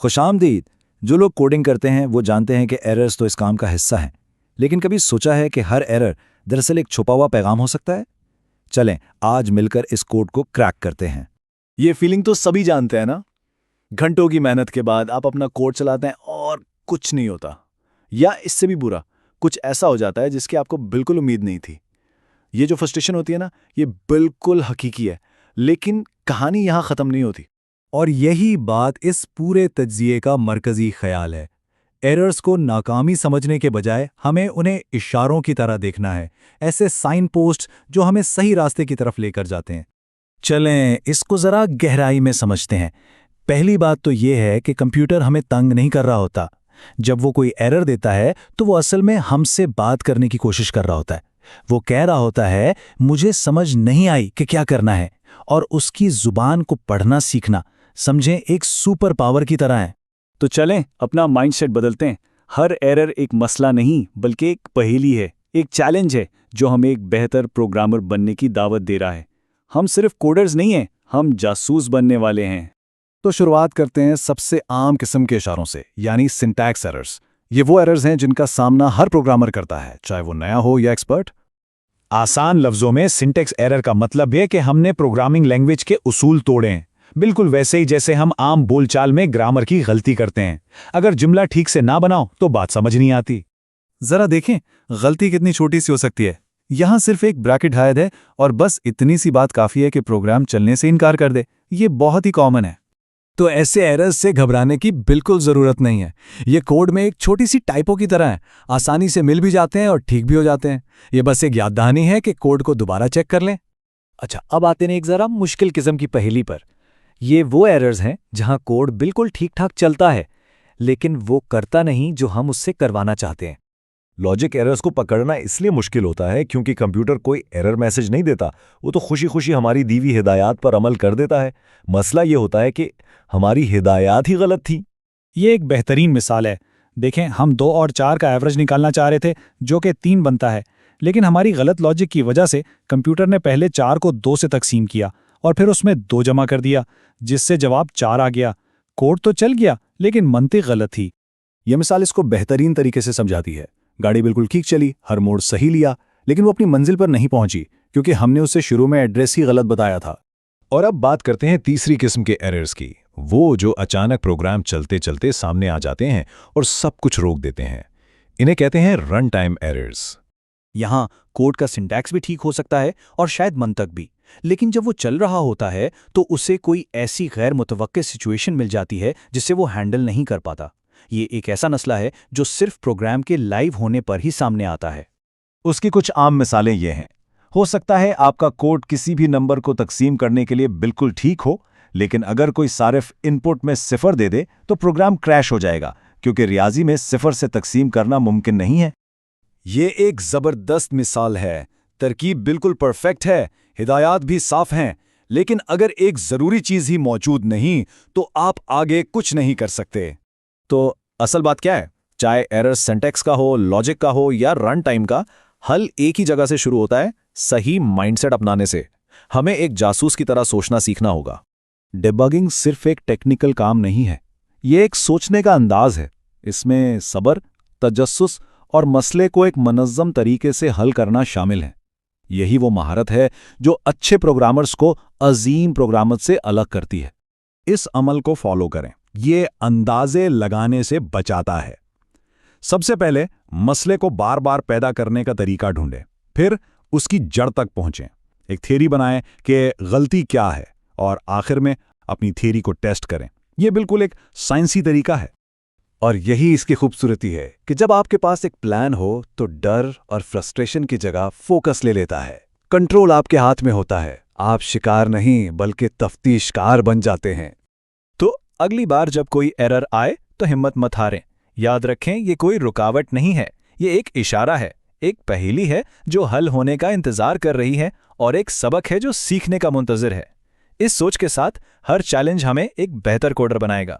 खुशामदीद। जो लोग कोडिंग करते हैं वो जानते हैं कि एरर्स तो इस काम का हिस्सा हैं, लेकिन कभी सोचा है कि हर एरर दरअसल एक छुपा हुआ पैगाम हो सकता है? चलें आज मिलकर इस कोड को क्रैक करते हैं। ये फीलिंग तो सभी जानते हैं ना। घंटों की मेहनत के बाद आप अपना कोड चलाते हैं और कुछ नहीं होता, या इससे भी बुरा कुछ ऐसा हो जाता है जिसकी आपको बिल्कुल उम्मीद नहीं थी। ये जो फ्रस्ट्रेशन होती है ना, ये बिल्कुल हकीकी है, लेकिन कहानी यहाँ ख़त्म नहीं होती। और यही बात इस पूरे तज्जिए का मरकज़ी ख्याल है। एरर्स को नाकामी समझने के बजाय हमें उन्हें इशारों की तरह देखना है, ऐसे साइन पोस्ट जो हमें सही रास्ते की तरफ लेकर जाते हैं। चलें इसको ज़रा गहराई में समझते हैं। पहली बात तो ये है कि कंप्यूटर हमें तंग नहीं कर रहा होता। जब वो कोई एरर देता है तो वो असल में हमसे बात करने की कोशिश कर रहा होता है। वो कह रहा होता है मुझे समझ नहीं आई कि क्या करना है, और उसकी जुबान को पढ़ना सीखना समझें एक सुपर पावर की तरह है। तो चलें अपना माइंडसेट बदलते हैं। हर एरर एक मसला नहीं बल्कि एक पहेली है, एक चैलेंज है जो हमें एक बेहतर प्रोग्रामर बनने की दावत दे रहा है। हम सिर्फ कोडर्स नहीं हैं, हम जासूस बनने वाले हैं। तो शुरुआत करते हैं सबसे आम किस्म के इशारों से, यानी सिंटैक्स एरर्स। ये वो एरर्स हैं जिनका सामना हर प्रोग्रामर करता है, चाहे वो नया हो या एक्सपर्ट। आसान लफ्जों में सिंटैक्स एरर का मतलब है कि हमने प्रोग्रामिंग लैंग्वेज के उसूल तोड़े हैं, बिल्कुल वैसे ही जैसे हम आम बोलचाल में ग्रामर की गलती करते हैं। अगर जुमला ठीक से ना बनाओ तो बात समझ नहीं आती। जरा देखें गलती कितनी छोटी सी हो सकती है। यहां सिर्फ एक ब्रैकेट हायद है और बस इतनी सी बात काफी है कि प्रोग्राम चलने से इनकार कर दे। ये बहुत ही कॉमन है। तो ऐसे एरर्स से घबराने की बिल्कुल ज़रूरत नहीं है। ये कोड में एक छोटी सी टाइपो की तरह है, आसानी से मिल भी जाते हैं और ठीक भी हो जाते हैं। ये बस एक याद दहानी है कि कोड को दोबारा चेक कर लें। अच्छा, अब आते हैं एक ज़रा मुश्किल किस्म की पहेली पर। ये वो एरर्स हैं जहां कोड बिल्कुल ठीक ठाक चलता है, लेकिन वो करता नहीं जो हम उससे करवाना चाहते हैं। लॉजिक एरर्स को पकड़ना इसलिए मुश्किल होता है क्योंकि कंप्यूटर कोई एरर मैसेज नहीं देता, वो तो खुशी खुशी हमारी दी हुई हिदायत पर अमल कर देता है। मसला ये होता है कि हमारी हिदायत ही गलत थी। ये एक बेहतरीन मिसाल है। देखें, हम 2 और 4 का एवरेज निकालना चाह रहे थे जो कि 3 बनता है, लेकिन हमारी गलत लॉजिक की वजह से कंप्यूटर ने पहले 4 को 2 से तकसीम किया और फिर उसमें 2 जमा कर दिया, जिससे जवाब 4 आ गया। कोड तो चल गया लेकिन मंतिक गलत थी। यह मिसाल इसको बेहतरीन तरीके से समझाती है। गाड़ी बिल्कुल ठीक चली, हर मोड़ सही लिया, लेकिन वो अपनी मंजिल पर नहीं पहुंची क्योंकि हमने उसे शुरू में एड्रेस ही गलत बताया था। और अब बात करते हैं तीसरी किस्म के एरर्स की, वो जो अचानक प्रोग्राम चलते चलते सामने आ जाते हैं और सब कुछ रोक देते हैं। इन्हें कहते हैं रन टाइम एरर्स। यहाँ कोड का सिंटैक्स भी ठीक हो सकता है और शायद मंतक भी, लेकिन जब वो चल रहा होता है तो उसे कोई ऐसी गैर मुतवक्के सिचुएशन मिल जाती है जिसे वो हैंडल नहीं कर पाता। ये एक ऐसा मसला है जो सिर्फ प्रोग्राम के लाइव होने पर ही सामने आता है। उसकी कुछ आम मिसालें ये हैं। हो सकता है आपका कोड किसी भी नंबर को तकसीम करने के लिए बिल्कुल ठीक हो, लेकिन अगर कोई सारिफ इनपुट में 0 दे दे तो प्रोग्राम क्रैश हो जाएगा क्योंकि रियाजी में 0 से तकसीम करना मुमकिन नहीं है। ये एक जबरदस्त मिसाल है। तरकीब बिल्कुल परफेक्ट है, हिदायत भी साफ हैं, लेकिन अगर एक जरूरी चीज ही मौजूद नहीं तो आप आगे कुछ नहीं कर सकते। तो असल बात क्या है? चाहे एरर सिंटैक्स का हो, लॉजिक का हो या रन टाइम का, हल एक ही जगह से शुरू होता है, सही माइंडसेट अपनाने से। हमें एक जासूस की तरह सोचना सीखना होगा। डिबगिंग सिर्फ एक टेक्निकल काम नहीं है, ये एक सोचने का अंदाज है। इसमें सब्र, तजस्सुस और मसले को एक मनज़्ज़म तरीके से हल करना शामिल है। यही वो महारत है जो अच्छे प्रोग्रामर्स को अजीम प्रोग्रामर से अलग करती है। इस अमल को फॉलो करें, ये अंदाजे लगाने से बचाता है। सबसे पहले मसले को बार बार पैदा करने का तरीका ढूंढें, फिर उसकी जड़ तक पहुंचें। एक थ्योरी बनाएं कि गलती क्या है और आखिर में अपनी थ्योरी को टेस्ट करें। यह बिल्कुल एक साइंसी तरीका है। और यही इसकी खूबसूरती है कि जब आपके पास एक प्लान हो तो डर और फ्रस्ट्रेशन की जगह फोकस ले लेता है। कंट्रोल आपके हाथ में होता है। आप शिकार नहीं बल्कि तफ्तीशकार बन जाते हैं। तो अगली बार जब कोई एरर आए तो हिम्मत मत हारें। याद रखें, ये कोई रुकावट नहीं है, ये एक इशारा है, एक पहेली है जो हल होने का इंतजार कर रही है और एक सबक है जो सीखने का मुंतज़िर है। इस सोच के साथ हर चैलेंज हमें एक बेहतर कोडर बनाएगा।